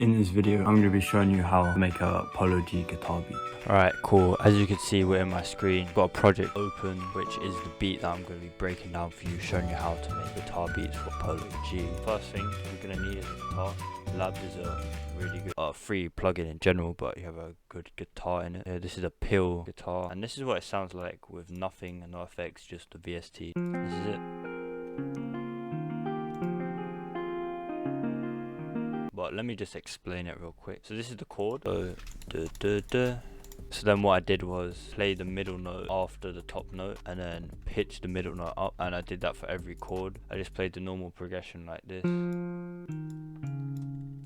In this video, I'm going to be showing you how to make a Polo G guitar beat. Alright, cool. As you can see, we're in my screen. Got a project open, which is the beat that I'm going to be breaking down for you, showing you how to make guitar beats for Polo G. First thing you're going to need is a guitar. Labs is a really good free plugin in general, but you have a good guitar in it. This is a Peel guitar, and this is what it sounds like with nothing and no effects, just the VST. This is it. But let me just explain it real quick. So this is the chord. So then what I did was play the middle note after the top note and then pitch the middle note up, and I did that for every chord. I just played the normal progression like this.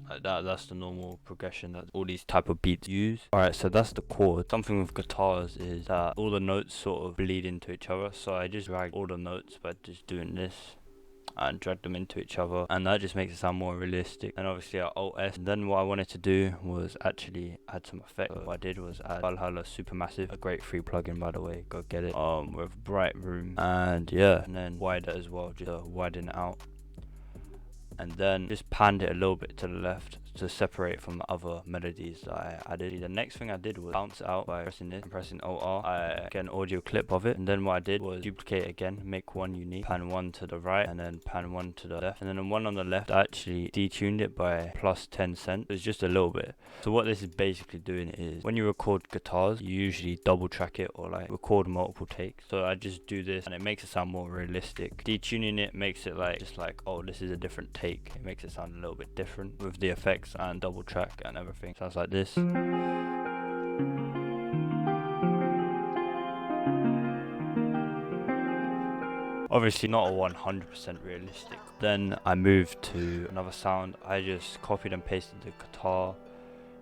Like that. That's the normal progression that all these type of beats use. Alright, so that's the chord. Something with guitars is that all the notes sort of bleed into each other, so I just drag all the notes by just doing this and drag them into each other, and that just makes it sound more realistic. And obviously I Alt S. And then what I wanted to do was actually add some effects. So what I did was add Valhalla Supermassive, a great free plugin by the way, go get it, with bright room, and yeah, and then wider as well, just to widen it out, and then just panned it a little bit to the left to separate from the other melodies that I added. The next thing I did was bounce it out by pressing this and pressing Alt-R. I get an audio clip of it, and then what I did was duplicate it again, make one unique, pan one to the right and then pan one to the left, and then the one on the left I actually detuned it by plus 10 cents. It's just a little bit. So what this is basically doing is when you record guitars, you usually double track it or like record multiple takes. So I just do this and it makes it sound more realistic. Detuning it makes it like just like, oh, this is a different take. It makes it sound a little bit different with the effects and double track and everything. Sounds like this. Obviously not a 100% realistic. Then I moved to another sound. I just copied and pasted the guitar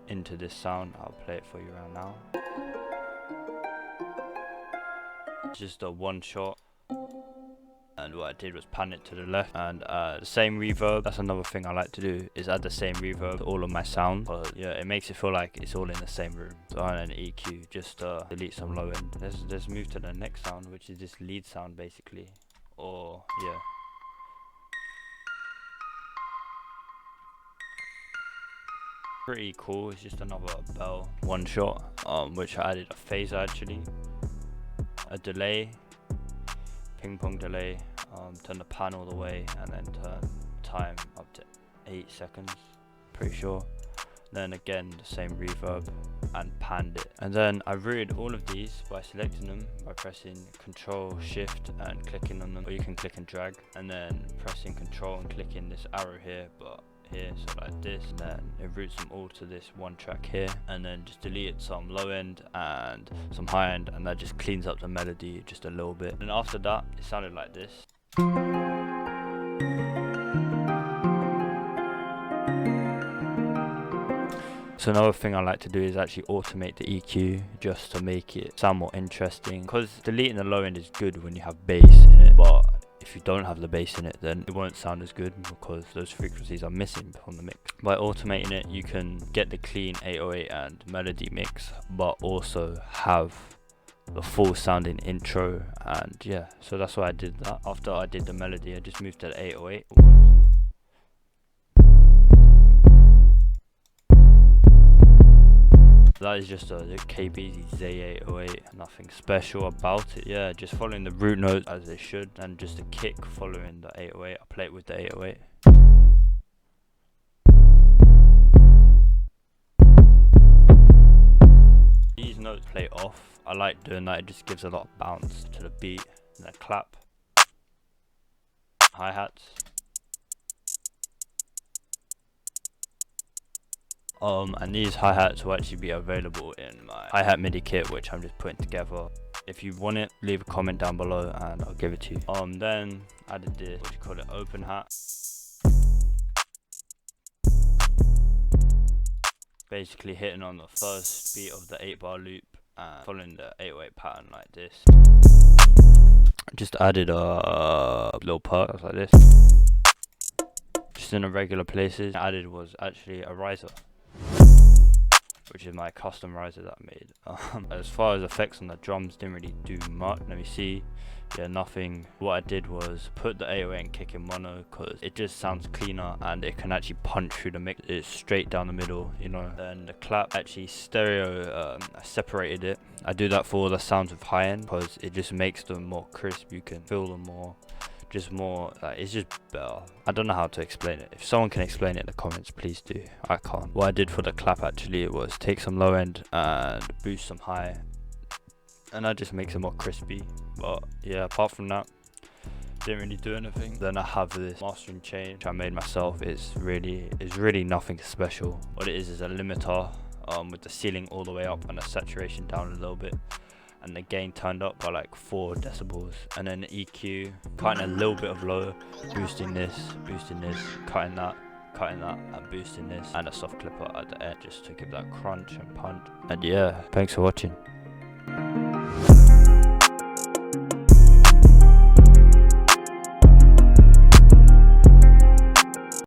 into this sound. I'll play it for you right now. Just a one shot. And what I did was pan it to the left, and the same reverb. That's another thing I like to do, is add the same reverb to all of my sounds. But yeah, it makes it feel like it's all in the same room. So and an EQ, just delete some low end. Let's move to the next sound, which is this lead sound basically. Or yeah. Pretty cool. It's just another bell one shot, which I added a phaser actually, a delay, ping pong delay, turn the pan all the way, and then turn time up to 8 seconds, pretty sure. Then again the same reverb and panned it. And then I routed all of these by selecting them by pressing Control Shift and clicking on them, or you can click and drag, and then pressing Control and clicking this arrow here, but here, so like this, and then it routes them all to this one track here, and then just deleted some low end and some high end, and that just cleans up the melody just a little bit. And after that it sounded like this. So another thing I like to do is actually automate the EQ just to make it sound more interesting, because deleting the low end is good when you have bass in it, but if you don't have the bass in it, then it won't sound as good because those frequencies are missing from the mix. By automating it, you can get the clean 808 and melody mix, but also have the full sounding intro. And yeah, so that's why I did that. After I did the melody, I just moved to the 808. That is just a KBZ Z808, nothing special about it. Yeah, just following the root notes as they should, and just a kick following the 808. I play it with the 808. These notes play off. I like doing that, it just gives a lot of bounce to the beat. And then clap. Hi-hats. And these hi-hats will actually be available in my hi-hat MIDI kit, which I'm just putting together. If you want it, leave a comment down below and I'll give it to you. Then added this, what do you call it, open hat. Basically hitting on the first beat of the 8-bar loop and following the 808 pattern like this. Just added a little perk like this. Just in the regular places. Added was actually a riser, which is my custom riser that I made. As far as effects on the drums, didn't really do much. Let me see. Yeah, nothing. What I did was put the 808 and kick in mono, because it just sounds cleaner and it can actually punch through the mix. It's straight down the middle, you know. Then the clap, actually stereo, I separated it. I do that for all the sounds with high end, because it just makes them more crisp. You can feel them more. Just more, like, it's just better. I don't know how to explain it. If someone can explain it in the comments, please do. I can't. What I did for the clap, actually, it was take some low end and boost some high, and that just makes it more crispy. But yeah, apart from that, didn't really do anything. Then I have this mastering chain which I made myself. It's really nothing special. What it is a limiter with the ceiling all the way up and the saturation down a little bit, and the gain turned up by like 4 decibels, and then the EQ, cutting a little bit of low, boosting this, cutting that, and boosting this, and a soft clipper at the end just to give that crunch and punch. And yeah, thanks for watching.